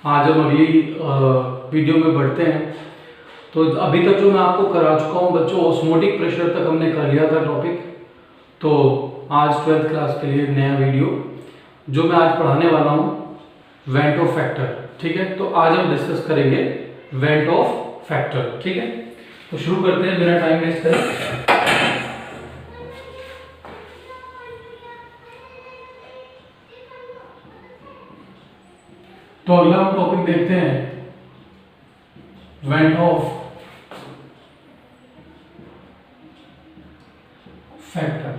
आज हम अभी वीडियो में बढ़ते हैं। तो अभी तक जो मैं आपको करा चुका हूँ बच्चों, ऑस्मोटिक प्रेशर तक हमने कर लिया था टॉपिक। तो आज 12th क्लास के लिए नया वीडियो जो मैं आज पढ़ाने वाला हूँ, वेंट ऑफ फैक्टर। ठीक है, तो आज हम डिस्कस करेंगे वेंट ऑफ फैक्टर। ठीक है, तो शुरू करते हैं बिना टाइम वेस्ट करें। तो अगला हम टॉपिक देखते हैं वेंट ऑफ फैक्टर।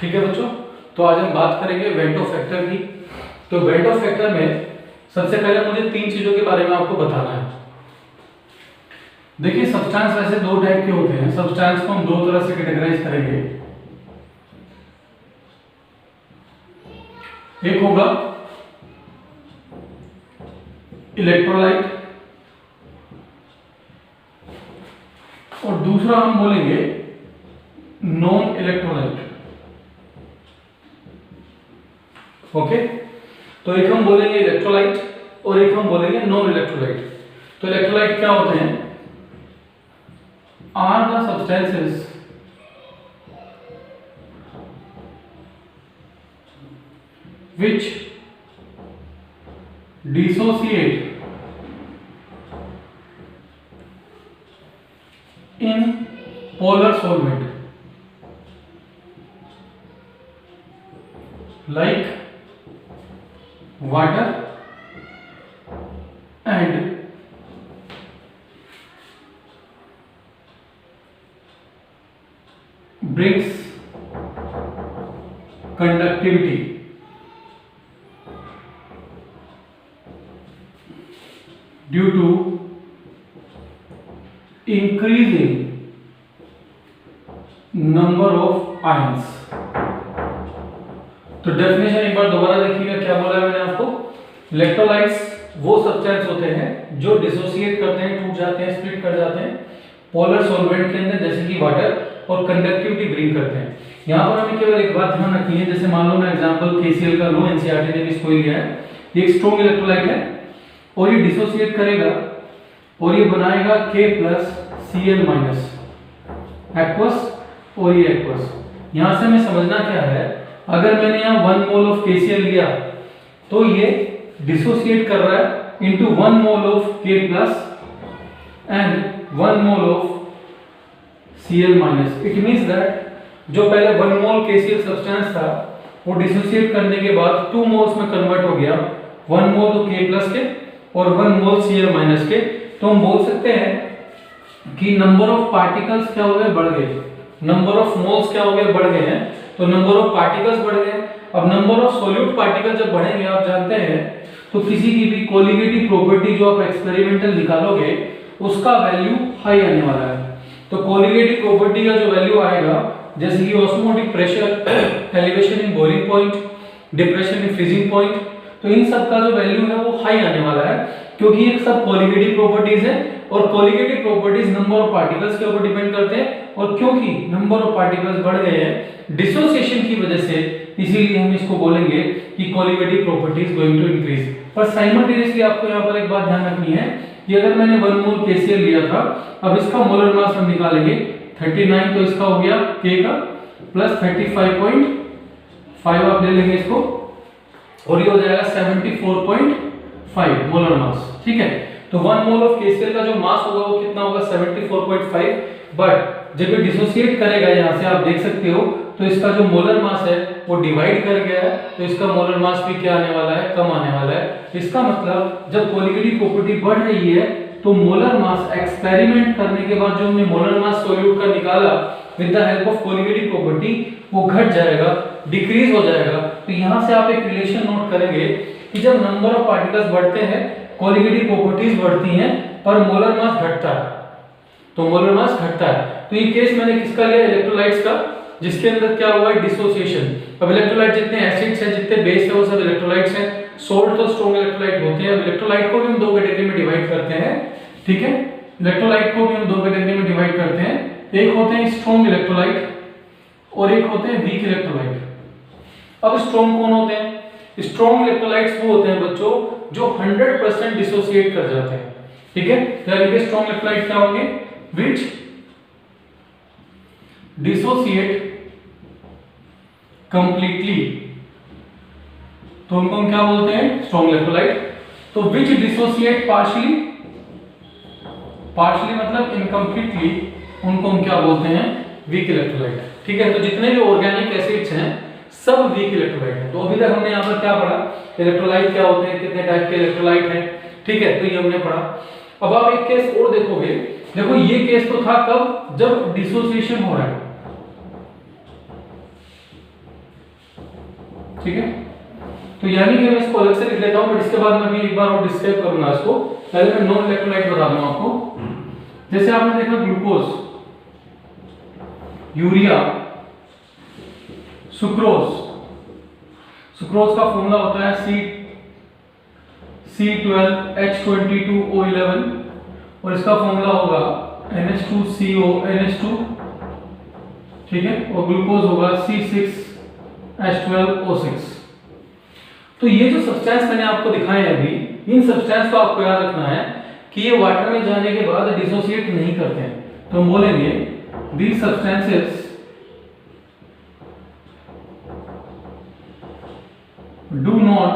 ठीक है बच्चों, तो आज हम बात करेंगे वेंट ऑफ फैक्टर की। तो वेंट ऑफ फैक्टर में सबसे पहले मुझे तीन चीजों के बारे में आपको बताना है। देखिए, सब्सटेंस वैसे दो टाइप के होते हैं। सब्सटेंस को हम दो तरह से कैटेगराइज करेंगे। एक होगा इलेक्ट्रोलाइट और दूसरा हम बोलेंगे नॉन इलेक्ट्रोलाइट। ओके, तो एक हम बोलेंगे इलेक्ट्रोलाइट और एक हम बोलेंगे नॉन इलेक्ट्रोलाइट। तो इलेक्ट्रोलाइट क्या होते हैं? Are the substances which dissociate in polar solvent like water and brings conductivity due to increasing number of ions। तो डेफिनेशन एक बार दोबारा देखिएगा, क्या बोला है मैंने आपको। इलेक्ट्रोलाइट्स वो सब्सटेंस होते हैं जो डिसोसिएट करते हैं, टूट जाते हैं, स्प्लिट कर जाते हैं पोलर सॉल्वेंट के अंदर, जैसे कि वाटर, और कंडक्टिविटी ब्रिंग करते हैं। यहाँ पर हमें केवल एक बात ध्यान रखनी है। जैसे मान लो मैं एग्जांपल KCl का लूं, एनसीईआरटी ने भी इसको लिया है। ये एक स्ट्रॉन्ग इलेक्ट्रोलाइट है और ये डिसोसिएट करेगा और ये बनाएगा K+Cl- एक्वस, और ये एक्वस। यहां से हमें समझना क्या है, अगर मैंने यहाँ 1 मोल ऑफ KCl लिया तो ये डिसोसिएट कर रहा है into 1 mole of K+ and 1 mole of Cl-। It means that जो पहले 1 मोल KCl सब्सटेंस था वो डिसोसिएट करने के बाद 2 मोल्स में कन्वर्ट हो गया, 1 मोल तो K+ के और 1 मोल Cl- के। तो हम बोल सकते हैं कि नंबर ऑफ पार्टिकल्स क्या हो गए, बढ़ गए। नंबर ऑफ मोल्स क्या हो गए, बढ़ गए हैं। तो नंबर ऑफ पार्टिकल्स बढ़ गए। अब नंबर ऑफ सॉल्यूट पार्टिकल जब बढ़ेंगे, आप जानते हैं, तो किसी की भी कोलिगेटिव प्रॉपर्टी जो आप एक्सपेरिमेंटल निकालोगे उसका वैल्यू हाई आने वाला है। तो कोलिगेटिव प्रॉपर्टी का जो वैल्यू आएगा, जैसे कि osmotic pressure, elevation in boiling point, depression in freezing point, तो इन सब का जो वैल्यू है वो हाई आने वाला है, क्योंकि ये सब कोलिगेटिव प्रॉपर्टीज है और colligative properties number of particles के ऊपर डिपेंड करते हैं। और क्योंकि नंबर ऑफ पार्टिकल्स बढ़ गए हैं डिसोसिएशन की वजह से, इसीलिए हम इसको बोलेंगे कि colligative properties going to increase. पर साइमल्टेनियसली आपको यहाँ पर एक बात ध्यान रखनी है कि अगर मैंने 1 मोल KCl लिया था, अब इसका मोलर मास हम निकालेंगे 39, तो इसका हो गया K का प्लस 35.5 आप ले लेंगे इसको, और ये हो जाएगा 74.5 मोलर मास। ठीक है, तो 1 मोल ऑफ KCl का जो मास होगा वो कितना होगा, 74.5। बट जब ये डिसोसिएट करेगा, यहाँ से आप देख सकते हो, तो इसका जो मोलर मास है वो डिवाइड कर गया है, तो इसका मोलर मास भी क्या आने वाला है, कम आने वाला है। इसका मतलब जब कोलिगेटिव प्रॉपर्टी बढ़ रही है तो मोलर मास एक्सपेरिमेंट करने के बाद जो हमने मोलर मास सॉल्यूट का निकाला with the help of colligative property, वो घट जाएगा, डिक्रीज हो जाएगा। तो यहाँ से आप एक रिलेशन नोट करेंगे कि जब नंबर ऑफ पार्टिकल्स बढ़ते हैं, कोलिगेटिव प्रॉपर्टीज बढ़ती हैं, पर मोलर मास घटता है, तो मोलर मास घटता है। तो ये केस मैंने किसका लिया, इलेक्ट्रोलाइट्स का, जिसके अंदर क्या हुआ है, डिसोसिएशन। अब इलेक्ट्रोलाइट जितने एसिड्स हैं, जितने बेस है, वो सब इलेक्ट्रोलाइट्स हैं। सोल्ट तो स्ट्रॉन्ग इलेक्ट्रोलाइट होते हैं। अब इलेक्ट्रोलाइट को भी हम दो कैटेगरी में डिवाइड करते हैं। ठीक है, इलेक्ट्रोलाइट को भी हम दो कैटेगरी में डिवाइड करते हैं। एक होते हैं स्ट्रॉन्ग इलेक्ट्रोलाइट और एक होते हैं वीक इलेक्ट्रोलाइट। अब स्ट्रॉन्ग कौन होते हैं? स्ट्रॉन्ग इलेक्ट्रोलाइट्स वो होते हैं बच्चों जो 100% डिसोसिएट कर जाते हैं, ठीक है। यानी कि स्ट्रॉन्ग इलेक्ट्रोलाइट क्या होंगे, विच डिसोसिएट कंप्लीटली, तो उनको हम क्या बोलते हैं, स्ट्रॉन्ग इलेक्ट्रोलाइट। तो विच डिसोसिएट पार्शियली, पार्शियली मतलब इनकम्प्लीटली, उनको हम क्या बोलते हैं, वीक इलेक्ट्रोलाइट, ठीक है। तो जितने भी ऑर्गेनिक एसिड्स हैं सब वीक इलेक्ट्रोलाइट हैं। तो अभी तक हमने यहाँ पर क्या पढ़ा, इलेक्ट्रोलाइट क्या होते हैं, कितने टाइप के इलेक्ट्रोलाइट हैं, ठीक है, तो ये हमने पढ़ा। अब आप एक केस और देखोगे, देखो ये केस तो था कब, जब डिसोसिएशन हो रहा है, ठीक है। तो यानी कि मैं इसको अलग से लिख लेता हूं, बट इसके बाद मैं भी एक बार और डिस्क्राइब करूंगा इसको। पहले मैं नॉन इलेक्ट्रोलाइट बता दूं आपको। जैसे आपने देखा ग्लूकोज, यूरिया, सुक्रोज, सुक्रोज का फॉर्मूला होता है C12H22O11 और इसका फॉर्मूला होगा NH2CO NH2, ठीक है, और ग्लूकोज होगा C6H12O6। तो ये जो सब्सटेंस मैंने आपको दिखाए हैं अभी, इन सब्सटेंस को आपको याद रखना है कि ये वाटर में जाने के बाद डिसोसिएट नहीं करते हैं। तो हम बोलेंगे these substances do not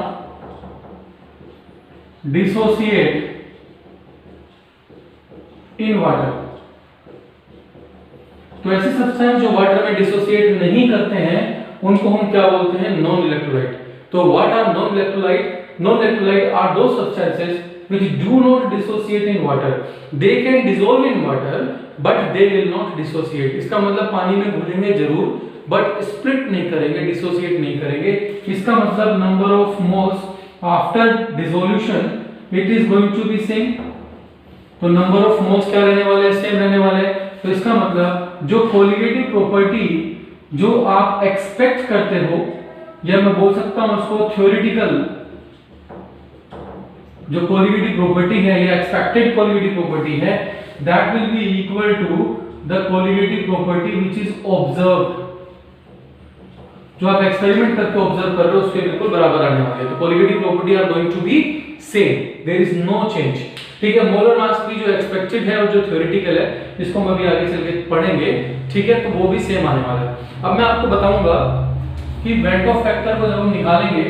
dissociate in water। तो ऐसे सब्सटेंस जो वाटर में डिसोसिएट नहीं करते हैं उनको हम क्या बोलते हैं, नॉन इलेक्ट्रोलाइट। तो what are non electrolyte, non electrolyte are those substances which do not dissociate in water, they can dissolve in water but they will not dissociate। इसका मतलब पानी में घुलेंगे जरूर बट स्प्लिट नहीं करेंगे, डिसोसिएट नहीं करेंगे। इसका मतलब number of moles after dissolution it is going to be same. तो नंबर ऑफ मोल्स क्या रहने वाले हैं, सेम रहने वाले हैं। तो इसका मतलब जो कोलिगेटिव प्रॉपर्टी जो आप एक्सपेक्ट करते हो, या मैं बोल सकता हूं उसको थ्योरेटिकल जो कोलिगेटिव प्रॉपर्टी है या एक्सपेक्टेड कोलिगेटिव प्रॉपर्टी है, that will be equal to the colligative property which is observed. जो आप एक्सपेरिमेंट करके ऑब्जर्व कर रहे हो उसके बिल्कुल बराबर आने वाले हैं। तो colligative property are going to be same, there is no change, ठीक है। मोलर मास भी जो एक्सपेक्टेड है और जो थ्योरेटिकल है इसको हम अभी आगे चल के पढ़ेंगे, ठीक है, तो वो भी सेम आने वाला है। अब मैं आपको बताऊंगा कि वेंट ऑफ फैक्टर को जब हम निकालेंगे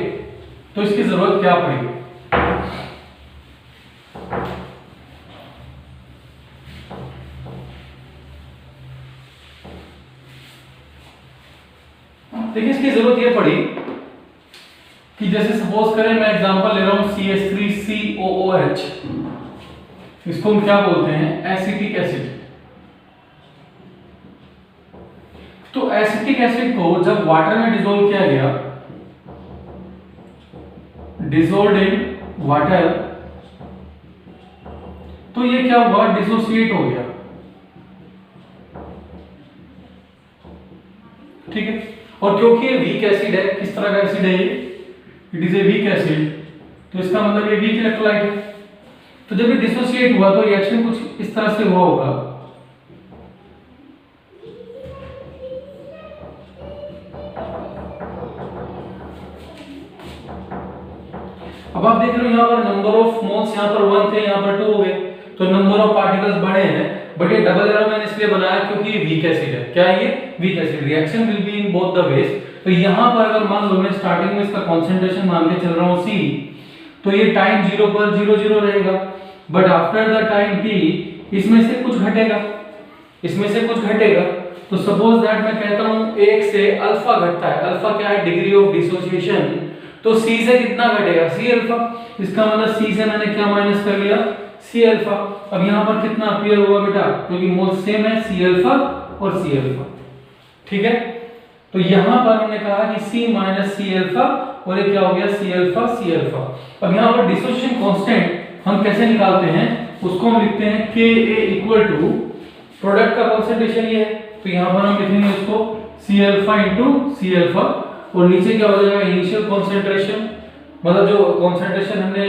तो इसकी जरूरत क्या पड़ेगी। देखिए इसकी जरूरत ये पड़ी कि जैसे सपोज करें मैं एग्जांपल ले रहा हूं CH3COOH, इसको हम क्या बोलते हैं, एसिटिक एसिड। तो एसिटिक एसिड को जब वाटर में डिसॉल्व किया गया, डिसॉल्व्ड इन वाटर, तो ये क्या हुआ, डिसोसिएट हो गया, ठीक है। और क्योंकि ये वीक एसिड है, किस तरह का एसिड है ये, it is a weak acid, तो इसका मतलब ये वीक इलेक्ट्रोलाइट है। तो जब ये डिसोसिएट हुआ तो रिएक्शन कुछ इस तरह से हुआ होगा। अब आप देख रहे हो यहाँ पर नंबर ऑफ मोल्स यहाँ पर 1 थे, यहाँ पर 2 हो गए, तो नंबर ऑफ पार्टिकल्स बढ़े हैं, बट ये डबल एरो मैंने इसलिए बनाया क्योंकि ये वीक एसिड है। क्या है ये, weak acid. Reaction will be in both the ways. तो यहाँ पर अगर मान लो मैं स्टार्टिंग में इसका कंसंट्रेशन मान के चल रहा हूँ C, तो ये टाइम 0 पर 0 0 रहेगा, but after the time T इसमें से कुछ घटेगा, इसमें से कुछ घटेगा। तो सपोज दैट मैं कहता हूँ 1 से अल्फा घटता है, अल्फा क्या है, डिग्री ऑफ डिसोसिएशन, तो C से कितना घटेगा, C अल्फा। इसका मतलब C से मैंने क्या माइनस कर लिया, C अल्फा। अब यहाँ पर कितना अपीयर हुआ बेटा, क्योंकि मोल सेम है, C अल्फा और C अल्फा, ठीक है। तो यहाँ पर हमने कहा कि C माइनस C अल्फा, और ये क्या हो गया, C अल्फा C अल्फा। अब यहाँ पर डिसोसिएशन कांस्टेंट हम कैसे निकालते हैं, उसको हम लिखते हैं Ka इक्वल टू प्रोडक्ट का कंसंट्रेशन ये है, तो यहाँ पर हम लिखेंगे इसको C alpha into C alpha, और नीचे क्या हो जाएगा, इनिशियल कंसंट्रेशन, मतलब जो कंसंट्रेशन हमने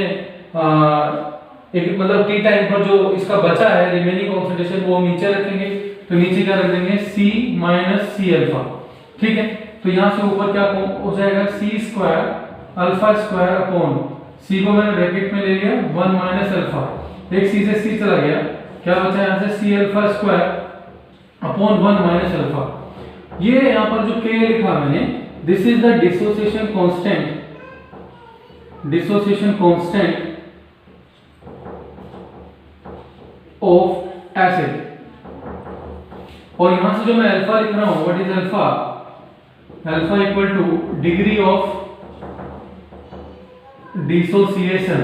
एक मतलब टी टाइम पर जो इसका बचा है रिमेनिंग कंसंट्रेशन वो हम नीचे रखेंगे, तो नीचे क्या रख देंगे, C माइनस C अल्फा, ठीक है। तो यहाँ से ऊपर क्या हो जाएगा, C square alpha square upon C को मैंने ब्रैकेट में ले लिया 1 माइनस अल्फा, एक सी से सी चला गया, क्या बचा यहाँ से C alpha square upon 1 minus alpha. ये यहाँ पर जो के लिखा मैंने, this is the dissociation constant of acid. और यहां से जो मैं अल्फा लिख रहा हूं, what is alpha? Alpha equal to degree of dissociation,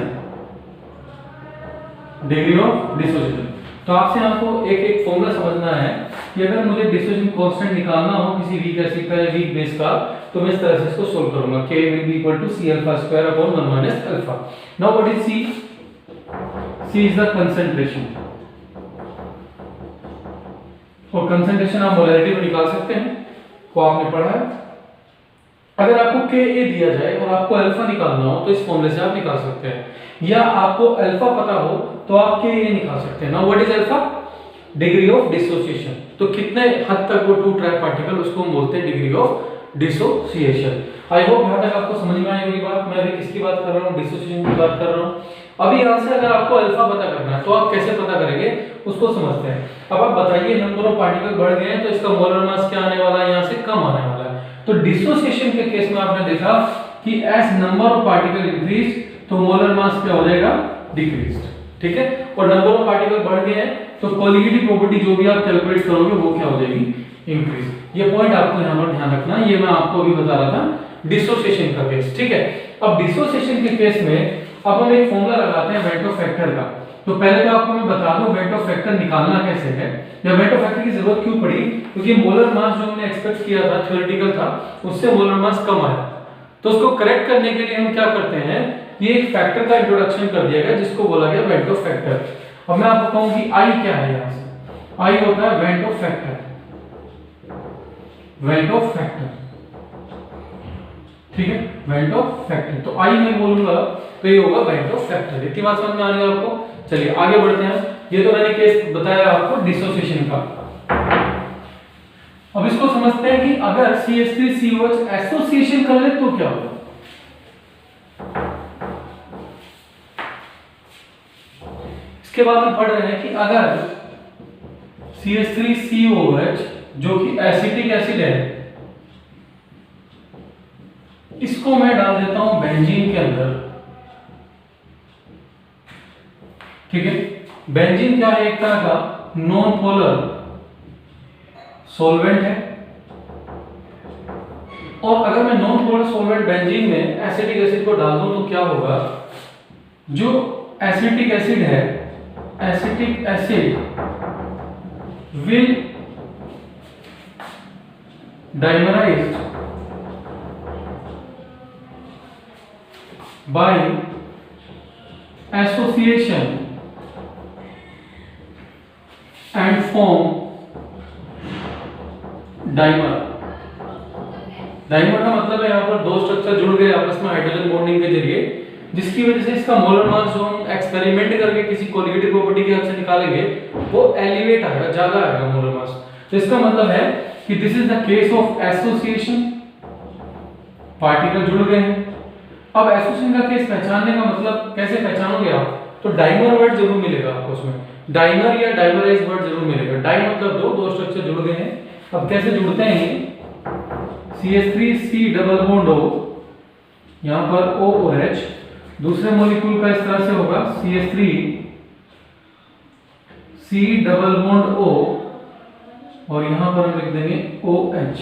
तो आपसे आपको एक एक फॉर्मूला समझना है कि अगर मुझे डिसोसिएशन कांस्टेंट निकालना हो किसी वीक एसिड का या वीक बेस का, तो मैं इस तरह से इसको सोल्व करूंगा। K will be equal to C alpha square upon 1 minus alpha. Now what is C? C is the concentration. और कंसंट्रेशन आप मोलैरिटी में निकाल सकते हैं, को आपने पढ़ा है। अगर आपको Ka दिया जाए और आपको अल्फा निकालना हो तो इस फॉर्मूले से आप निकाल सकते हैं, या आपको अल्फा पता हो तो आप Ka निकाल सकते हैं। Now what is alpha? Degree of dissociation. तो कितने हद तक वो टू ट्रैप पार्टिकल, उसको हम बोलते हैं degree of dissociation. I hope यहां तक आपको समझ में आई होगी बात। मैं अभी किसकी बात कर रहा हूं? डिसोसिएशन की बात कर रहा हूं। अभी यहां से अगर आपको अल्फा पता करना है तो आप कैसे पता करेंगे उसको समझते हैं। अब आप बताइए, नंबर ऑफ पार्टिकल बढ़ गए हैं तो इसका मोलर मास क्या आने वाला है? यहां से कम आने वाला है। तो डिसोसिएशन के केस में आपने देखा कि as number of particle increase तो मोलर मास क्या हो जाएगा? डिक्रीज। ठीक है, और नंबर ऑफ पार्टिकल बढ़ गए हैं तो कोलिगेटिव प्रॉपर्टी जो भी आप कैलकुलेट करोगे वो क्या हो जाएगी? इंक्रीज। ये पॉइंट आपको यहां पर ध्यान रखना है, ये मैं आपको अभी बता रहा था डिसोसिएशन का केस। ठीक है, अब डिसोसिएशन के केस में अब हम एक फॉर्मूला लगाते हैं वेट ऑफ फैक्टर का। तो पहले तो आपको मैं बता दूं वेट ऑफ फैक्टर निकालना कैसे है, या वेट ऑफ फैक्टर की जरूरत क्यों पड़ी, क्योंकि मोलर मास जो हमने एक्सपेक्ट किया था, थ्योरेटिकल था, उससे मोलर मास कम आया। तो उसको करेक्ट करने के लिए हम क्या करते हैं, ये एक फैक्टर का इंट्रोडक्शन कर दिया गया जिसको बोला गया वेट ऑफ फैक्टर। अब मैं आपको कहूं कि आई क्या है, यहां से आई होता है weight of factor, weight of factor. ठीक है, वेट ऑफ फैक्टर। तो आई मैं बोलूंगा तो ये होगा वेट ऑफ फैक्टर। इतनी बात समझ में आ रही है आपको? चलिए आगे बढ़ते हैं। ये तो मैंने केस बताया आपको डिसोसिएशन का। अब इसको समझते हैं कि अगर CH3COH एसोसिएशन कर ले तो क्या होगा। इसके बाद हम पढ़ रहे हैं कि अगर CH3COH जो कि एसिटिक एसिड है, इसको मैं डाल देता हूं बेंजीन के अंदर। ठीक है, बेंजीन क्या है? एक तरह का नॉन पोलर सॉल्वेंट है। और अगर मैं नॉन पोलर सॉल्वेंट बेंजीन में एसिटिक एसिड को डाल दूं तो क्या होगा? जो एसिटिक एसिड है, acetic acid will dimerized by association and form dimer। Dimer का मतलब है यहाँ पर दो स्ट्रक्चर जुड़ गए आपस में हाइड्रोजन बॉन्डिंग के जरिए, जिसकी वजह से इसका मोलर मास जो हम एक्सपेरिमेंट करके किसी कोलिगेटिव प्रॉपर्टी के हेल्प से निकालेंगे वो एलिवेट आएगा, ज्यादा आएगा मोलर मास। तो इसका मतलब है कि this is the case of association, particle जुड़ गए हैं। अब एसोसिएशन का केस पहचानने का मतलब कैसे पहचानोगे आप? तो डाइमर वर्ड जरूर मिलेगा आपको उसमें, डाइमर या डाइमराइज वर्ड जरूर मिलेगा। डाइ मतलब दो स्ट्रक्चर जुड़ गए हैं। अब कैसे जुड़ते हैं ये? CH3C डबल बॉन्ड O, यहां पर OOH, दूसरे मॉलिक्यूल का इस तरह से होगा CH3C डबल बॉन्ड O, और यहां पर हम लिख देंगे OH।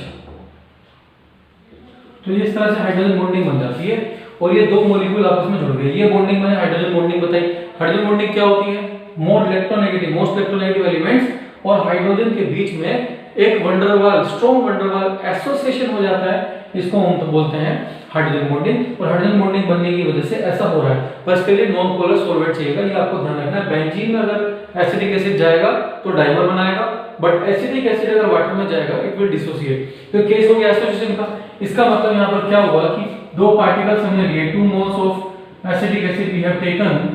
तो ये इस तरह से हाइड्रोजन बॉन्डिंग बन जाती है और ये दो मॉलिक्यूल आपस में जुड़ गए। ये बॉन्डिंग मैंने हाइड्रोजन बॉन्डिंग बताई। हाइड्रोजन बॉन्डिंग क्या होती है? मोस्ट इलेक्ट्रोनेगेटिव एलिमेंट्स और हाइड्रोजन के बीच में एक वंडरवाल, स्ट्रॉन्ग वंडरवाल एसोसिएशन हो जाता है, इसको हम तो बोलते हैं हाइड्रोजन बॉन्डिंग। और हाइड्रोजन बॉन्डिंग बनने की वजह से ऐसा हो रहा है, पर इसके लिए नॉन पोलर सॉल्वेंट चाहिएगा, ये आपको ध्यान रखना है। बेंजीन में अगर एसिटिक एसिड जाएगा तो डाइमर बनाएगा, बट एसिटिक एसिड अगर वाटर में जाएगा इट विल डिसोसिएट। तो केस हो गया एसोसिएशन का। इसका मतलब यहाँ पर क्या हुआ कि दो पार्टिकल्स हमने लिए, 2 moles of acetic acid we have taken,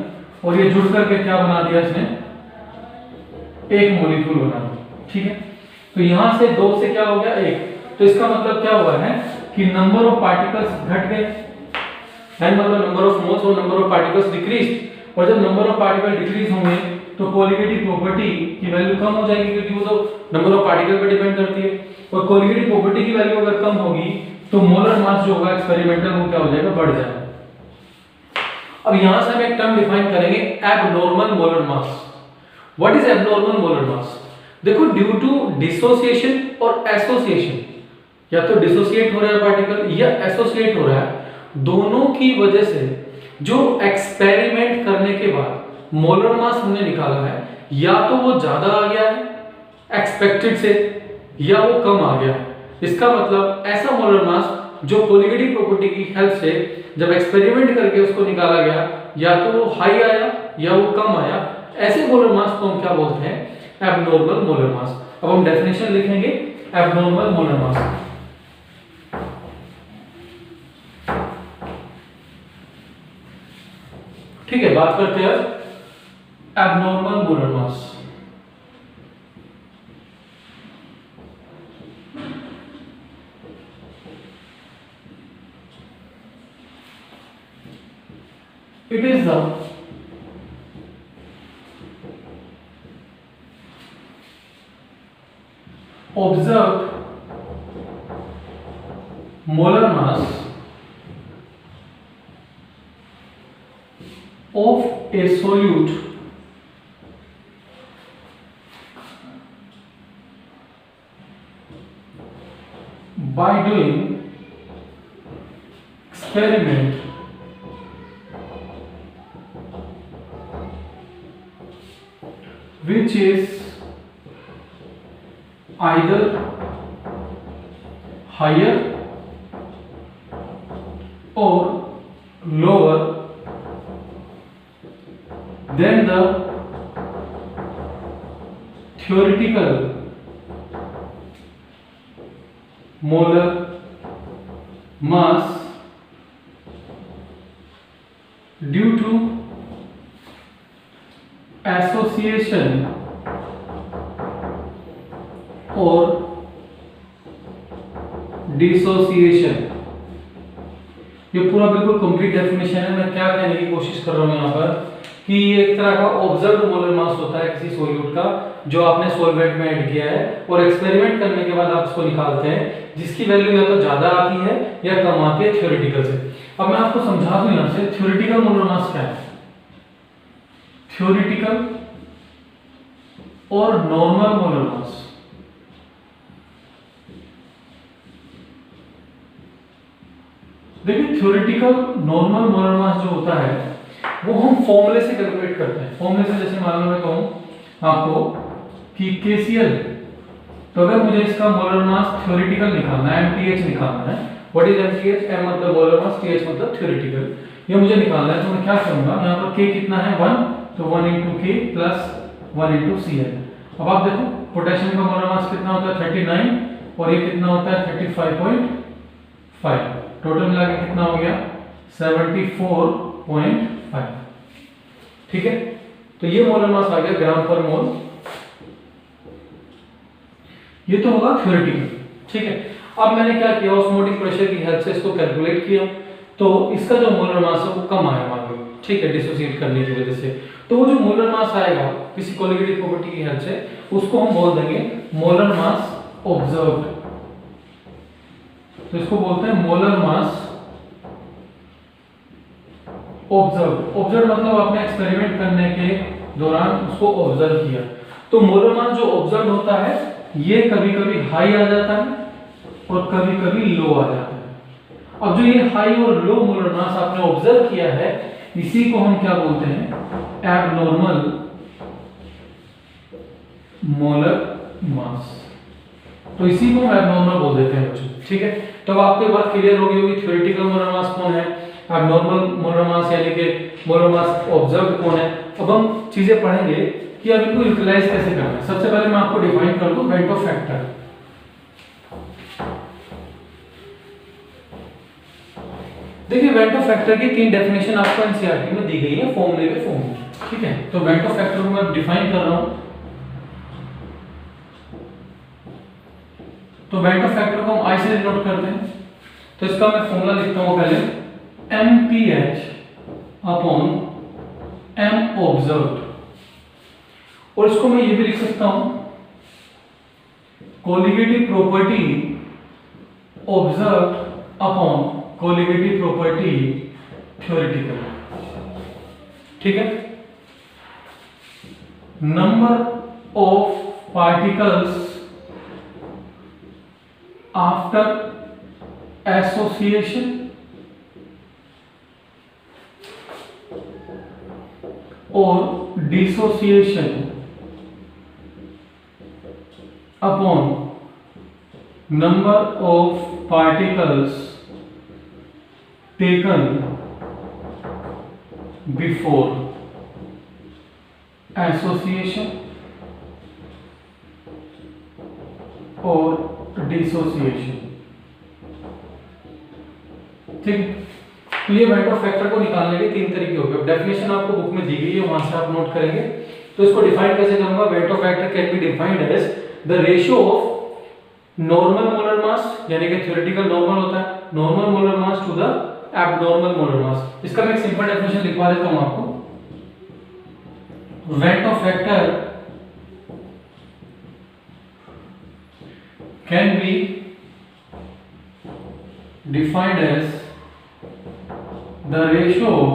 और ये जुड़ करके क्या बना दिया इसने? एक मॉलिक्यूल बना दिया। ठीक है, तो यहां से 2 से क्या हो गया? 1। तो इसका मतलब क्या हुआ है कि नंबर ऑफ पार्टिकल्स घट गए। n मतलब नंबर ऑफ मोल्स और नंबर ऑफ पार्टिकल्स डिक्रीज, और जब नंबर ऑफ पार्टिकल डिक्रीज होंगे तो कोलिगेटिव प्रॉपर्टी की वैल्यू कम हो जाएगी, क्योंकि वो तो नंबर ऑफ पार्टिकल पर डिपेंड करती है। और कोलिगेटिव प्रॉपर्टी की वैल्यू अगर कम होगी तो मोलर मास जो होगा एक्सपेरिमेंटल वो क्या हो जाएगा, बढ़ जाएगा। अब यहां से हम एक टर्म डिफाइन करेंगे, abnormal molar mass. What is abnormal molar mass? देखो, ड्यू टू डिसोसिएशन और एसोसिएशन, या तो डिसोसिएट हो रहा है पार्टिकल या एसोसिएट हो रहा है, दोनों की वजह से जो एक्सपेरिमेंट करने के बाद मोलर मास हमने निकाला है, या तो वो ज्यादा आ गया है एक्सपेक्टेड से, या वो कम आ गया है। इसका मतलब ऐसा मोलर मास जो कोलिगेटिव प्रॉपर्टी की हेल्प से जब एक्सपेरिमेंट करके उसको निकाला गया, या तो वो हाई आया या वो कम आया, ऐसे मोलर मास को हम क्या बोलते हैं, एबनॉर्मल मोलर मास। अब हम डेफिनेशन लिखेंगे एबनॉर्मल मोलर मास। ठीक है, बात करते हैं abnormal molar mass. It is the observed molar mass of a solute by doing experiment which is either higher or lower than the theoretical molar mass due to association और dissociation. ये पूरा बिल्कुल complete definition है। मैं क्या कहने की कोशिश कर रहा हूं यहाँ पर कि ये एक तरह का ऑब्जर्व्ड मोलर मास होता है किसी सॉल्यूट का, जो आपने सॉल्वेंट में ऐड किया है और एक्सपेरिमेंट करने के बाद आप उसको निकालते हैं, जिसकी वैल्यू या तो ज्यादा आती है या कम आती है थ्योरेटिकल से। अब मैं आपको समझा दूं यहाँ से थ्योरेटिकल मोलर मास क्या है। थ्योरेटिकल और नॉर्मल मोलर मास। देखिए, थ्योरेटिकल नॉर्मल मोलर मास जो होता है वो हम फॉर्मूले से कैलकुलेट करते हैं। फॉर्मूले से जैसे मान लो मैं कहूं आपको कि KCl, तो अगर मुझे इसका मोलर मास थ्योरेटिकल निकालना है, MTH निकालना है। What is MTH? M मतलब मोलर मास, TH मतलब थ्योरेटिकल। ये मुझे निकालना है, तो मैं क्या करूंगा, यहाँ पर K कितना है 1, तो 1 into K plus 1 into Cl। अब आप देखो पोटेशियम का मोलर मास कितना होता है 39, और ये कितना होता है 35.5। टोटल मिला के कितना हो गया 74.5। ठीक है, तो ये मोलर मास आ गया ग्राम पर मोल। ये तो होगा थ्योरेटिकल। ठीक है, अब मैंने क्या किया, ऑस्मोटिक प्रेशर की हेल्प से इसको कैलकुलेट किया, तो इसका जो मोलर मास है वो कम आया मान लो। ठीक है, डिसोसिएट करने की वजह से। तो वो जो मोलर मास आएगा किसी कोलिगेटिव प्रॉपर्टी की हेल्प से, उसको हम बोल देंगे मोलर मास ऑब्जर्व्ड। तो इसको बोलते हैं मोलर मास ऑब्जर्व्ड। ऑब्जर्व मतलब आपने एक्सपेरिमेंट करने के दौरान उसको ऑब्जर्व किया। तो मोलर मास जो ऑब्जर्व होता है ये कभी कभी हाई आ जाता है और कभी कभी लो आ जाता है। अब जो ये हाई और लो मोलर मास आपने ऑब्जर्व किया है, इसी को हम क्या बोलते हैं, एबनॉर्मल मोलर मास। तो इसी को हम एबनॉर्मल बोल देते हैं बच्चों। ठीक है, तो अब आपको ये बात क्लियर हो गई होगी थ्योरेटिकल मोलर मास कौन है, एबनॉर्मल मोलर मास यानी कि मोलर मास ऑब्जर्व्ड कौन है। अब हम चीजें पढ़ेंगे कि अब इनको यूटिलाइज कैसे करना है। सबसे पहले मैं आपको डिफाइन कर दूं वेंटो फैक्टर। देखिए, वेंटो फैक्टर की 3 डेफिनेशन आपको एनसीईआरटी में दी गई है फॉर्मूले के फॉर्म में। ठीक है, तो वेंटो फैक्टर को मैं डिफाइन कर रहा हूं। तो वेंटो फैक्टर को हम आई से डिनोट करते हैं। तो इसका मैं फॉर्मूला लिखता हूं पहले, MPH अपॉन M ऑब्जर्व्ड, और इसको मैं ये भी लिख सकता हूं colligative property observed upon colligative property theoretical. ठीक है, number of particles after association और dissociation upon number of particles taken before association और डिसोसिएशन। ठीक, तो ये वेक्टर फैक्टर को निकालने के तीन तरीके हो गए। डेफिनेशन आपको बुक में दी गई है, वहां से आप नोट करेंगे। तो इसको डिफाइन कैसे करूंगा? Vector factor can be defined as the ratio of normal molar mass, यानी कि थ्योरेटिकल नॉर्मल होता है, normal molar mass to the abnormal molar mass. इसका मैं एक सिंपल डेफिनेशन लिखवा देता हूं आपको। Vector factor can be defined as the ratio of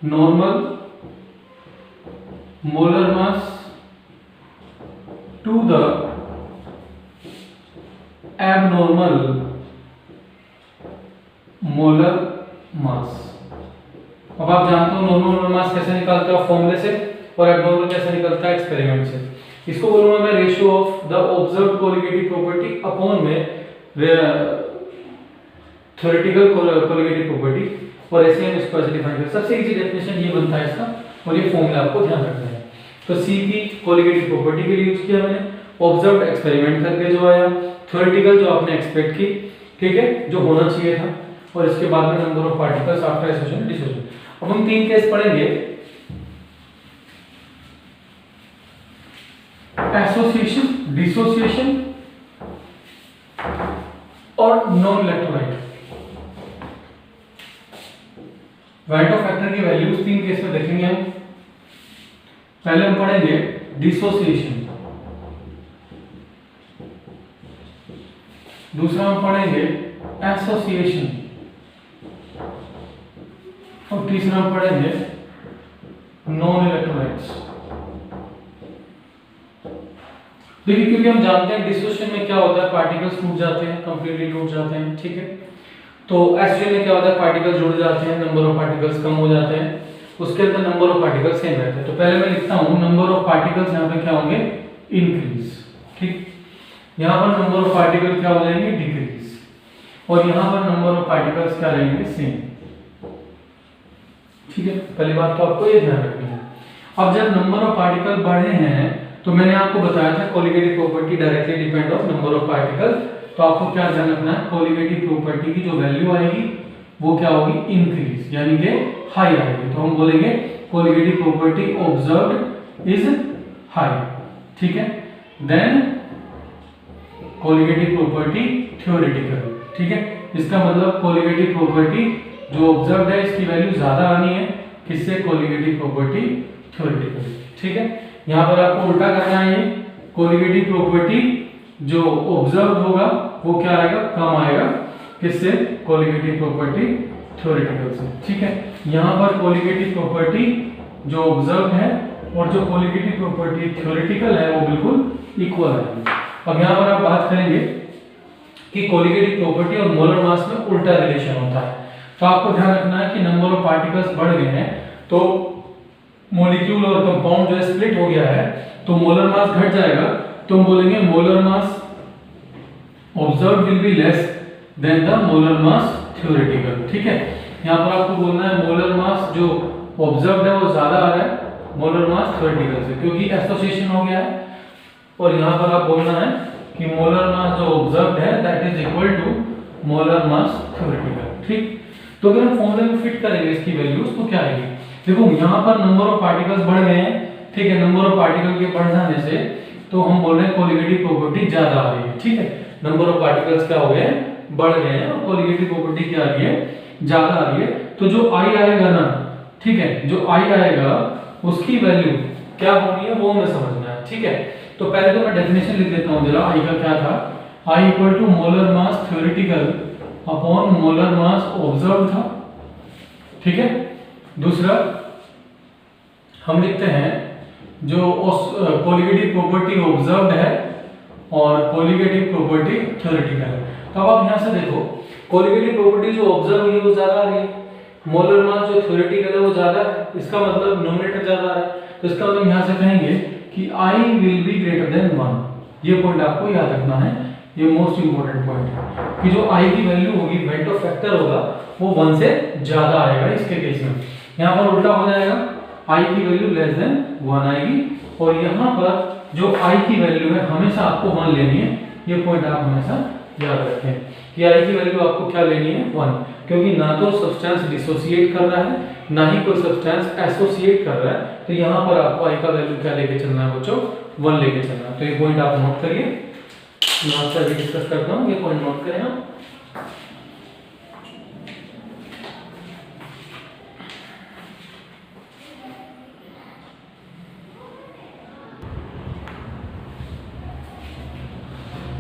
normal molar mass to the abnormal molar mass। अब आप जानते हो नॉर्मल मोलर मास कैसे निकालते हो फॉर्मूले से, और एब्नॉर्मल कैसे निकलता है एक्सपेरिमेंट से। इसको बोलूंगा मैं ratio of the observed colligative property upon में थ्योरेटिकल कोलिगेटिव प्रॉपर्टी, और ऐसे हम इसको ऐसे डिफाइन करते हैं। सबसे इजी डेफिनेशन ये बनता है इसका, और ये फॉर्मूला आपको ध्यान रखना है। तो सी की कोलिगेटिव प्रॉपर्टी के लिए यूज किया मैंने, ऑब्जर्व्ड एक्सपेरिमेंट करके जो आया, थ्योरेटिकल जो आपने एक्सपेक्ट की, ठीक है, जो होना चाहिए था, और इसके बाद में number of particles after association dissociation. अब हम तीन केस पढ़ेंगे, एसोसिएशन, डिसोसिएशन और नॉन इलेक्ट्रोलाइट। वेक्टर फैक्टर की वैल्यूज तीन केस में देखेंगे हम। पहले हम पढ़ेंगे डिसोसिएशन, दूसरा हम पढ़ेंगे एसोसिएशन, और तीसरा हम पढ़ेंगे नॉन इलेक्ट्रोलाइट्स। देखिए, क्योंकि हम जानते हैं डिसोसिएशन में क्या होता है, पार्टिकल्स टूट जाते हैं, कंप्लीटली टूट जाते हैं। ठीक है, तो एसोसिएशन में क्या होता है, पार्टिकल्स जुड़ जाते हैं, नंबर ऑफ पार्टिकल्स कम हो जाते हैं, उसके अंदर नंबर ऑफ पार्टिकल्स सेम रहते हैं। तो पहले मैं लिखता हूं नंबर ऑफ पार्टिकल्स यहाँ पे क्या होंगे, इंक्रीज। ठीक, यहाँ पर नंबर ऑफ पार्टिकल क्या हो जाएंगे, डिक्रीज, और यहाँ पर नंबर ऑफ पार्टिकल्स क्या रहेंगे, सेम। ठीक है, पहली बात तो आपको ये ध्यान रखनी है। अब जब नंबर ऑफ पार्टिकल बढ़े हैं, तो मैंने आपको बताया था colligative property directly depend on number of particle. तो आपको क्या ध्यान रखना है, कोलिगेटिव प्रॉपर्टी की जो वैल्यू आएगी वो क्या होगी, इंक्रीज, यानी कि हाई आएगी। तो हम बोलेंगे colligative property observed is high. ठीक है, देन कोलिगेटिव प्रॉपर्टी थ्योरेटिकल। ठीक है, इसका मतलब कोलिगेटिव प्रॉपर्टी जो ऑब्जर्व्ड है इसकी वैल्यू ज्यादा आनी है, किससे, कोलिगेटिव प्रॉपर्टी थ्योरेटिकल। ठीक है, यहाँ पर आपको उल्टा करना है, ये कोलिगेटिव प्रॉपर्टी जो ऑब्जर्व होगा वो क्या आएगा, कम आएगा, किससे, कोलिगेटिव प्रॉपर्टी थ्योरेटिकल से। ठीक है, यहाँ पर कोलिगेटिव प्रॉपर्टी जो ऑब्जर्व है और जो कोलिगेटिव प्रॉपर्टी थ्योरेटिकल है वो बिल्कुल इक्वल है। अब यहाँ पर आप बात करेंगे कि कोलिगेटिव प्रॉपर्टी और मोलर मास में उल्टा रिलेशन होता है। तो आपको ध्यान रखना है कि नंबर ऑफ पार्टिकल्स बढ़ गए हैं तो मॉलिक्यूल और कंपाउंड जो है स्प्लिट हो गया है, तो मोलर मास घट जाएगा। तो हम बोलेंगे molar mass observed will be less than the molar mass theoretical. ठीक है, यहाँ पर आपको बोलना है मोलर मास जो ऑब्जर्व्ड है वो ज्यादा आ रहा है मोलर मास थ्योरेटिकल से, क्योंकि एसोसिएशन हो गया है। और यहाँ पर आप बोलना है कि मोलर मास जो ऑब्जर्व्ड है that is equal to molar mass theoretical. ठीक, तो अगर हम फॉर्मूले में फिट करेंगे इसकी वैल्यूज तो क्या आएगी, देखो यहाँ पर नंबर ऑफ पार्टिकल्स बढ़ गए हैं। ठीक है, नंबर ऑफ पार्टिकल के बढ़ जाने से तो हम बोल रहे हैं कोलिगेटिव प्रॉपर्टी ज्यादा आ रही है। ठीक है, नंबर ऑफ पार्टिकल्स क्या हो गए, बढ़ गए हैं और कोलिगेटिव प्रॉपर्टी क्या आ रही है, ज्यादा आ रही है। तो जो आई आएगा ना, ठीक है, जो आई आएगा उसकी वैल्यू क्या होनी है वो हमें समझना है, ठीक है। तो पहले तो मैं डेफिनेशन लिख देता हूं जरा, आई का क्या था, I equal to molar mass theoretical upon molar mass observe था, ठीक है। दूसरा हम लिखते हैं जो कोलिगेटिव प्रॉपर्टी ऑब्जर्व्ड है और कोलिगेटिव प्रॉपर्टी थ्योरेटिकल है। तो अब आप यहां से देखो, कोलिगेटिव प्रॉपर्टी जो ऑब्जर्व हुई है वो ज्यादा आ रही है, मोलर मास जो थ्योरेटिकल है वो ज्यादा है, इसका मतलब न्यूमरेटर ज्यादा आ रहा है। तो इसका मतलब यहां से कहेंगे कि I will be greater than 1। ये पॉइंट आपको याद रखना है, ये मोस्ट इंपॉर्टेंट पॉइंट है कि जो I की वैल्यू होगी, वेंटो फैक्टर होगा, वो 1 से ज्यादा आएगा इसके केस में। यहाँ पर उल्टा हो जाएगा, I की वैल्यू लेस देन 1 आएगी, और यहाँ पर जो I की वैल्यू है हमेशा आपको 1 लेनी है। ये पॉइंट आप हमेशा याद रखें कि I की वैल्यू आपको क्या लेनी है, 1, क्योंकि ना तो सब्सटेंस डिसोसिएट कर रहा है ना ही कोई सब्सटेंस एसोसिएट कर रहा है। तो यहाँ पर आपको I का वैल्यू क्या लेके चलना है बच्चों, 1 लेके चलना है। तो ये पॉइंट आप नोट करिए, मैं आपसे अभी डिस्कस करता हूँ, ये पॉइंट नोट करें आप।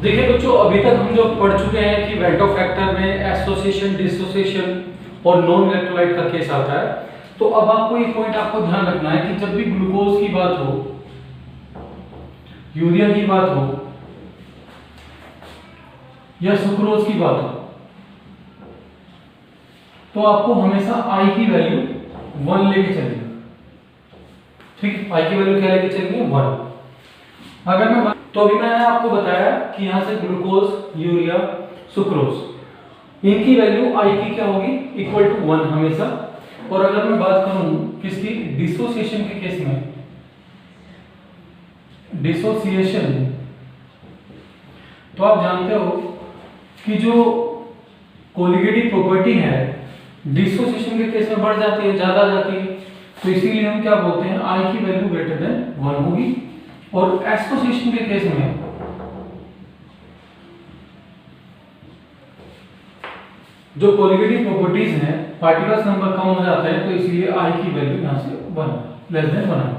देखिए बच्चों, अभी तक हम जो पढ़ चुके हैं कि वेंटो फैक्टर में एसोसिएशन, डिसोसिएशन और नॉन इलेक्ट्रोलाइट का केस आता है। तो अब आपको ये पॉइंट आपको ध्यान रखना है कि जब भी ग्लूकोज की बात हो, यूरिया की बात हो या सुक्रोज की बात हो, तो आपको हमेशा I की वैल्यू 1 लेके चलेंगे, ठीक। I की वैल्यू क्या लेके चलेंगे, 1। अगर मैं तो अभी मैंने आपको बताया कि यहां से ग्लूकोज, यूरिया, सुक्रोज, इनकी वैल्यू I की क्या होगी, इक्वल टू 1 हमेशा। और अगर मैं बात करूं किसकी, डिसोसिएशन के केस में, डिसोसिएशन, तो आप जानते हो कि जो कोलिगेटिव प्रॉपर्टी है डिसोसिएशन के केस में बढ़ जाती है, ज्यादा जाती है। तो इसीलिए हम क्या बोलते हैं, I की वैल्यू ग्रेटर देन 1 होगी। और एसोसिएशन के केस में जो कोलिगेटिव प्रॉपर्टीज हैं, पार्टिकल्स नंबर कम हो जाते हैं, तो इसलिए I की वैल्यू यहां से 1 लेस देन 1 आएगी।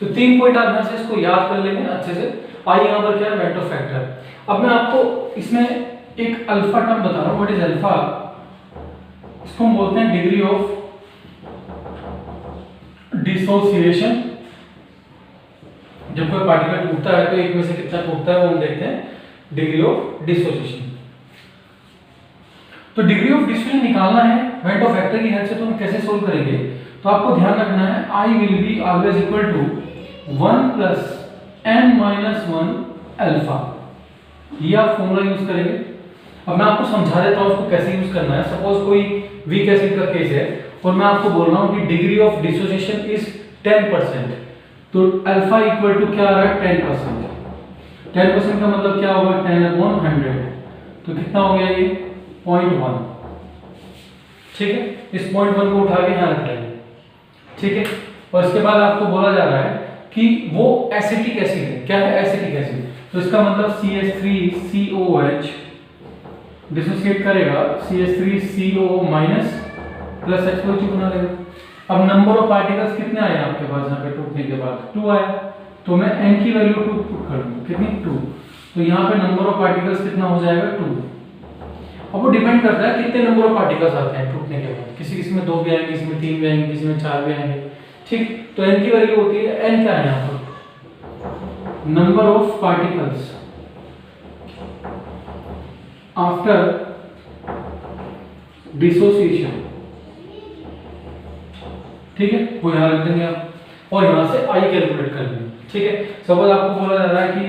तो 3 पॉइंट आप यहां से इसको याद कर लेंगे अच्छे से। I यहां पर क्या है, वेंटो फैक्टर। अब मैं आपको इसमें एक अल्फा टर्म बता रहा हूं, व्हाट इज अल्फा, इसको हम बोलते हैं डिग्री ऑफ डिसोसिएशन। जब कोई पार्टिकल टूटता है तो एक में से कितना टूटता है वो हम देखते हैं, डिग्री ऑफ डिसोसिएशन। तो डिग्री ऑफ डिसोसिएशन निकालना है वेंटो फैक्टर की हेल्प से, तो हम कैसे सोल्व करेंगे, तो आपको ध्यान रखना है I will be always equal to 1 plus n-1 alpha, ये आप फॉर्मूला यूज करेंगे। अब मैं आपको समझा देता हूं उसको कैसे यूज करना है। सपोज कोई वीक एसिड का केस है और मैं आपको बोल रहा हूं कि डिग्री ऑफ डिसोसिएशन इज 10%, तो अल्फा इक्वल टू क्या आ रहा है, 10%। 10% का मतलब क्या होगा, 10/100, तो कितना हो गया ये, 0.1, ठीक है। इस 0.1 को उठा के यहां रख लेंगे, ठीक है। और इसके बाद आपको बोला जा रहा है कि वो एसिटिक एसिड है, क्या है, एसिटिक एसिड। तो इसका मतलब CH3COOH डिसोसिएट करेगा CH3CO माइनस प्लस H2 बना लेगा। अब नंबर ऑफ पार्टिकल्स कितने आए आपके पास यहाँ पे टूटने के बाद, 2 आया, तो मैं n की वैल्यू 2 पुट कर दूं, कितनी, 2। तो यहाँ पे नंबर ऑफ पार्टिकल्स कितना हो जाएगा, 2। अब वो डिपेंड करता है कितने नंबर ऑफ पार्टिकल्स आते हैं टूटने के बाद, किसी किसी में 2 भी आएंगे, किसी में 3 भी आएंगे, किसी में 4 भी आएंगे, ठीक। तो n की वैल्यू होती है, n क्या है यहाँ पर, number of particles after dissociation, ठीक है, वो यहां रख देंगे आप, और यहां से I कैलकुलेट कर लेंगे, ठीक है। सपोज आपको बोला जा रहा है कि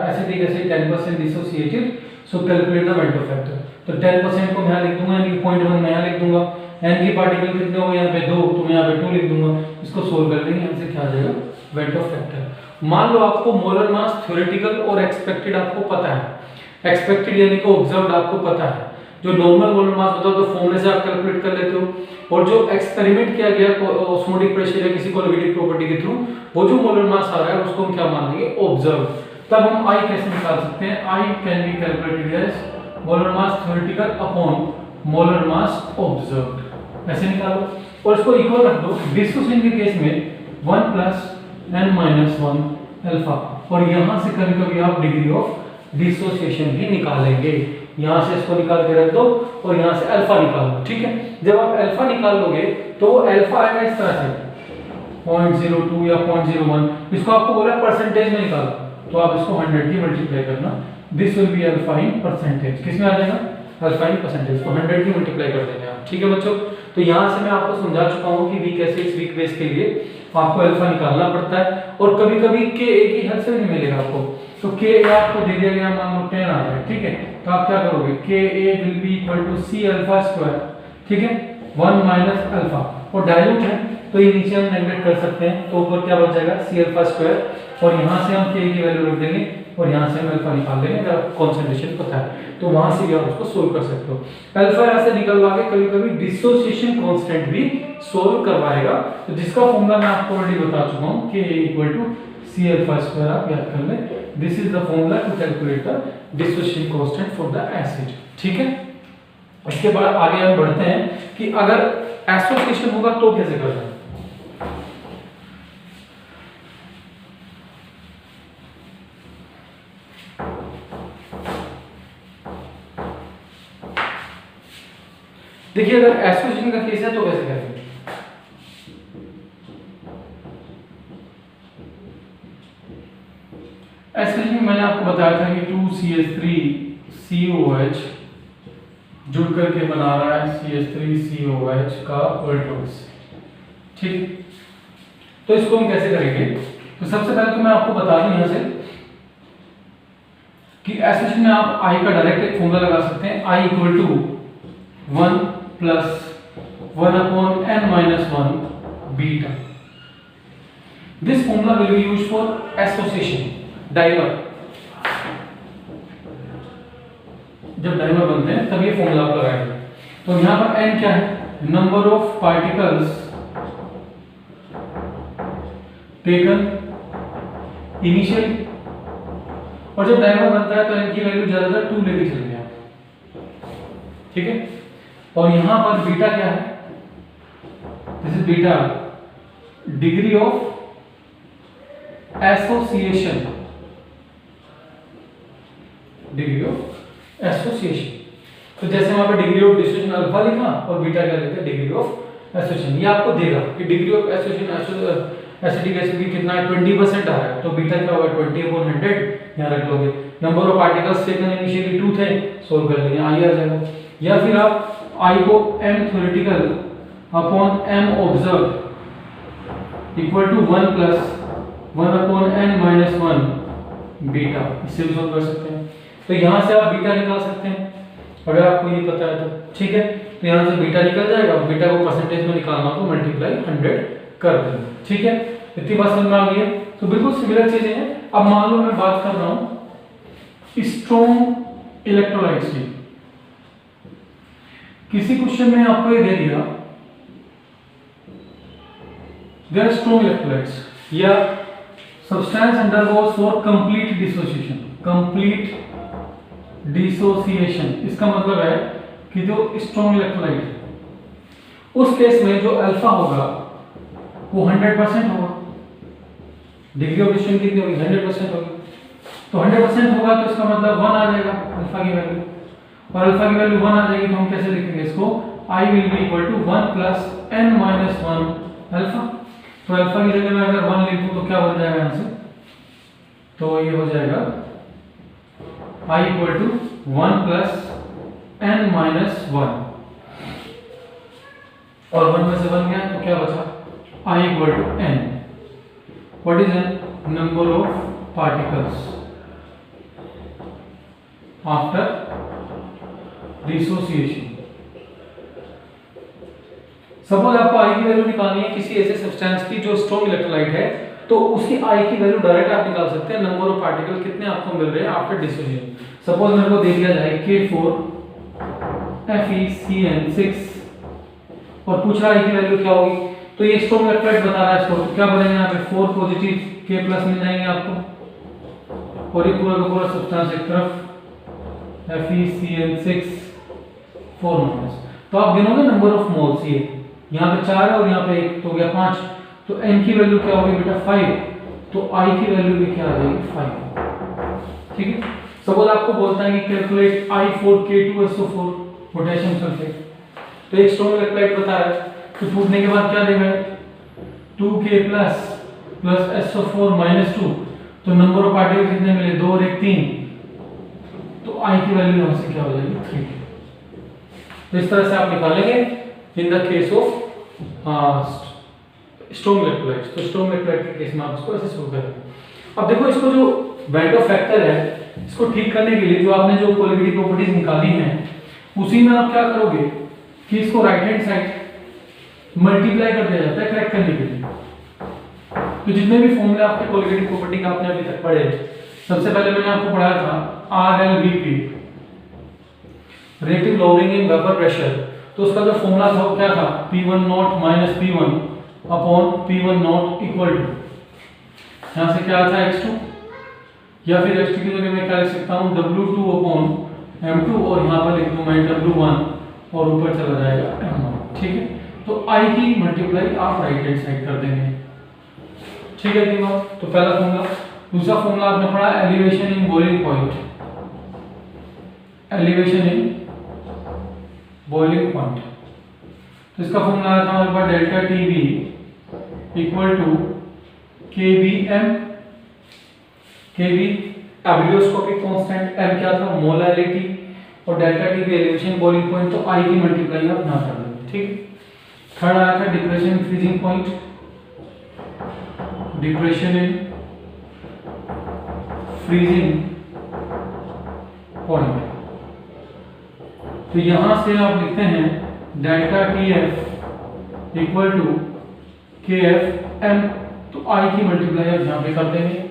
acetic acid 10% dissociated, so calculate the Vento factor. तो 10% को मैं यहां लिख दूंगा, यानी 0.1 मैं यहां लिख दूंगा, n की पार्टिकल कितने हो गए यहाँ पे 2, तो मैं यहाँ पे 2 लिख दूंगा। इसको सोल्व कर लेंगे, यहां से क्या आ जाएगा, वेंटो फैक्टर। मान लो आपको मोलर मास थ्योरेटिकल और एक्सपेक्टेड आपको पता है, एक्सपेक्टेड यानी कि ऑब्जर्व्ड आपको पता है। जो नॉर्मल मोलर मास होता है तो फॉर्मूले से आप कैलकुलेट कर लेते हो, और जो एक्सपेरिमेंट किया गया ऑस्मोटिक प्रेशर या किसी कोलिगेटिव प्रॉपर्टी के थ्रू, वो जो मोलर मास आ रहा है उसको हम क्या मान लेंगे, ऑब्जर्व। तब हम I कैसे निकाल सकते हैं, I can be calculated as molar mass theoretical upon molar mass observed, ऐसे निकालो और इसको इक्वल रख दो। डिसोसिएशन के केस में 1 प्लस n माइनस 1 अल्फा, और यहाँ से कभी कभी आप डिग्री ऑफ डिसोसिएशन भी निकालेंगे। यहाँ से इसको निकाल के रख दो और यहाँ से अल्फा निकाल लो, ठीक है। जब आप अल्फा निकाल लोगे तो वो अल्फा आएगा इस तरह से 0.02 या 0.01, इसको आपको बोला परसेंटेज में निकालो, तो आप इसको 100 की मल्टीप्लाई करना, this will be alpha in percentage, किस में आ जाएगा अल्फा इन परसेंटेज, तो 100 की मल्टीप्लाई कर देंगे आप, ठीक है बच्चों। तो यहाँ से मैं आपको समझा चुका हूँ कि वीक एसिड्स वीक बेस के लिए आपको अल्फा निकालना पड़ता है, और कभी कभी के ए की हद से नहीं मिलेगा आपको, तो के ए आपको दे दिया गया मान लो 10 आ रहा है, ठीक है, तो आप क्या करोगे के A will be equal to C alpha square, ठीक है, 1 माइनस अल्फा, और डाइल्यूट है तो ये नीचे हम नेगलेक्ट कर सकते हैं, तो ऊपर क्या बच जाएगा सी अल्फा स्क्वायर, और यहाँ से हम के की वैल्यू रख देंगे और यहाँ से हम अल्फा निकाल लेंगे अगर कंसंट्रेशन पता है, तो वहां से भी आप उसको सोल्व कर सकते हो। अल्फा यहाँ से निकलवा के कभी कभी डिसोसिएशन कांस्टेंट भी सोल्व करवाएगा, तो जिसका फॉर्मूला मैं आपको ऑलरेडी बता चुका हूँ के equal to C alpha square, आप याद कर लें, this is the formula to calculate the dissociation constant for the acid, ठीक है। इसके बाद आगे हम बढ़ते हैं कि अगर एसोसिएशन होगा तो कैसे करना है। देखिए अगर एसोसिएशन का केस है तो कैसे करेंगे। एसोसिएशन मैंने आपको बताया था कि 2CH3COH जुड़ करके बना रहा है CH3COH का ऑल्टोस, ठीक। तो इसको हम कैसे करेंगे, तो सबसे पहले तो मैं आपको बता दूं यहां से कि एसोसिएशन में आप I का डायरेक्ट एक फॉर्मूला लगा सकते हैं, I equal to 1 plus 1 upon n minus 1 beta. This formula will be used for association dimer, जब डाइमर बनते हैं तब ये फॉर्मूला आप लगाएंगे। तो यहां पर n क्या है, number of particles taken initially, और जब डाइमर बनता है तो n की वैल्यू ज्यादातर 2 लेके चलेंगे आप, ठीक है। और यहां पर बीटा क्या है, this is beta degree of association, degree of association. तो जैसे वहां पर डिग्री ऑफ डिसोसिएशन अल्फा लिखा और बीटा क्या लिखा डिग्री ऑफ एसोसिएशन, ये आपको देगा कि degree of association acidic acid की कितना है 20% आ रहा है, तो बीटा क्या होगा 20/100 यहां रख लोगे। Number of particles taken initially 2 थे, सोल्व कर लेंगे, आई आ जाएगा। या फिर आप I को m theoretical upon m observe equal to 1 plus 1 upon n minus 1 beta, इससे भी सोल्व कर सकते हैं। तो यहाँ से आप बीटा निकाल सकते हैं अगर आपको ये पता है तो, ठीक है। तो यहाँ से बीटा निकल जाएगा, बीटा को परसेंटेज में निकालना तो मल्टीप्लाई 100 कर देंगे, ठीक है। इतनी बात समझ में आ गई है। तो बिल्कुल सिमिलर चीजें हैं। अब मान लो मैं बात कर रहा हूं स्ट्रॉन्ग इलेक्ट्रोलाइट्स की, किसी क्वेश्चन में आपको ये दे दिया देयर स्ट्रॉन्ग इलेक्ट्रोलाइट्स या substance undergoes for complete dissociation, complete dissociation, इसका मतलब है कि जो स्ट्रॉन्ग इलेक्ट्रोलाइट है उस केस में जो अल्फा होगा वो 100% होगा, डिग्री ऑफ डिसोसिएशन कितनी होगी 100% होगी। तो 100% होगा तो इसका मतलब 1 आ जाएगा अल्फा की वैल्यू, और अल्फा की वैल्यू 1 आ जाएगी तो हम कैसे लिखेंगे इसको, I will be equal to 1 plus n minus 1 alpha. तो अल्फा की जगह मैं अगर 1 लिखूं तो क्या बन जाएगा यहां से, तो ये हो जाएगा I equal to 1 plus n minus 1, और 1 में से 1 गया तो क्या बचा I equal to n। What is n, number of particles after dissociation. Suppose आपको I की वैल्यू निकालनी है किसी ऐसे सब्सटेंस की जो स्ट्रॉन्ग इलेक्ट्रोलाइट है, तो उसकी I की वैल्यू डायरेक्ट आप निकाल सकते हैं, नंबर ऑफ पार्टिकल कितने आपको मिल रहे हैं आफ्टर डिसोसिएशन। सपोज मेरे को दे दिया जाए K4FeCN6 और पूछ रहा है I की वैल्यू क्या होगी, तो ये स्ट्रॉन्ग इलेक्ट्रोलाइट बता रहा है इसको, तो क्या बनेगा यहाँ पे 4 पॉजिटिव K प्लस मिल जाएंगे आपको, और ये पूरा का पूरा सब्सटेंस एक तरफ FeCl6 4 माइनस। तो आप गिनोगे नंबर ऑफ मोल्स, ये यहाँ पे 4 है और यहाँ पे 1 तो हो गया 5, तो n की वैल्यू क्या होगी बेटा 5, तो I की वैल्यू भी क्या आ जाएगी 5। ठीक है, सपोज आपको बोलता है कि कैलकुलेट I4K2SO4 पोटेशियम सल्फेट, तो एक स्ट्रॉन्ग इलेक्ट्रोलाइट बता रहा है, तो टूटने के बाद क्या देगा 2K प्लस SO4 माइनस 2, तो नंबर ऑफ पार्टिकल कितने मिले 2 और 1 3, तो I की वैल्यू यहां से क्या हो जाएगी 3। तो इस तरह से आप निकालेंगे in the case of strong electrolytes. तो स्ट्रॉन्ग इलेक्ट्रोलाइट के केस में आप इसको ऐसे सोल्व करेंगे। अब देखो इसको जो वेंडो फैक्टर है इसको ठीक करने के लिए जो आपने जो कोलिगिटी प्रॉपर्टीज निकाली हैं उसी में आप क्या करोगे कि इसको राइट हैंड साइड मल्टीप्लाई कर दिया जाता है क्रैक करने के लिए। तो जितने भी फॉर्मूले आपके कोलिगिटी प्रॉपर्टी का आपने अभी तक पढ़े, सबसे पहले मैंने आपको पढ़ाया था RLVP relative lowering in vapour pressure, तो उसका जो फॉर्मूला था वो क्या था P1 not minus P1 upon P1 not equal to, यहाँ से क्या आता है x2, या फिर x2 की जगह मैं क्या लिख सकता हूँ W2 अपॉन M2 और यहाँ पर लिख दूँ मैं W1 और ऊपर चला जाएगा M1। ठीक है, तो I की मल्टीप्लाई आप राइट हैंड साइड कर देंगे। ठीक है दिमाग, तो पहला फॉर्मूला। दूसरा फॉर्मूला आपने पढ़ा elevation in boiling point, elevation in boiling point, तो इसका फॉर्मूला आया था हमारे पास delta TB equal to KBM, KB ebullioscopic constant, M क्या था मोलारिटी, और delta TB elevation boiling point, तो I की मल्टीप्लाई आप ना कर देंगे। ठीक, थर्ड आया था depression freezing point, depression in freezing point, तो यहां से आप लिखते हैं delta TF equal to KFM, तो I की मल्टीप्लाई आप यहां पे कर देंगे।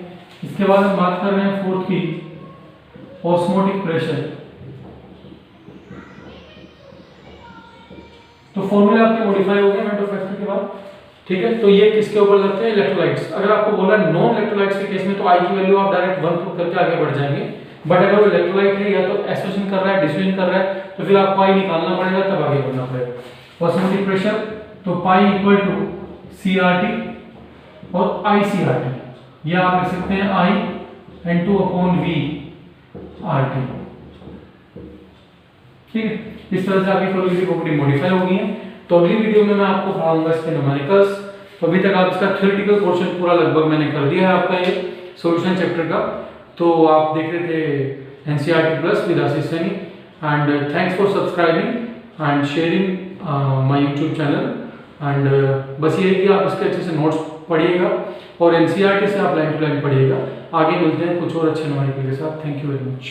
इसके बाद हम बात कर रहे हैं फोर्थ की ऑस्मोटिक प्रेशर, तो फॉर्मूले आपके मॉडिफाई हो गए वेंडो फैक्टर के बाद। ठीक है, तो ये किसके ऊपर लगते हैं इलेक्ट्रोलाइट्स। अगर आपको बोला नॉन इलेक्ट्रोलाइट्स के केस में तो I की वैल्यू आप डायरेक्ट 1 पुट करके आगे बढ़ जाएंगे, बट अगर वो इलेक्ट्रोलाइट है या तो एसोसिएशन कर रहा है डिसोसिएशन कर रहा है तो फिर आपको I निकालना पड़ेगा तब आगे बढ़ना पड़ेगा। ऑस्मोटिक प्रेशर तो पाई इक्वल टू CRT और ICRT, या आप लिख सकते हैं I/2 अपॉन V RT। ठीक है, इस तरह से आपकी कोलिगिटी प्रॉपर्टी मॉडिफाई हो गई है। तो अगली वीडियो में मैं आपको पढ़ाऊंगा इसके न्यूमेरिकल्स। तो अभी तक आप इसका थ्योरेटिकल पोर्शन पूरा लगभग मैंने कर दिया है आपका ये सॉल्यूशन चैप्टर का। तो आप देख रहे थे NCERT plus with Ashish Saini, and thanks for subscribing and sharing my YouTube channel. And बस ये है कि आप इसके अच्छे से नोट्स पढ़िएगा और NCERT से आप लाइन टू लाइन पढ़िएगा। आगे मिलते हैं कुछ और अच्छे न्यूमेरिकल के साथ। Thank you very much.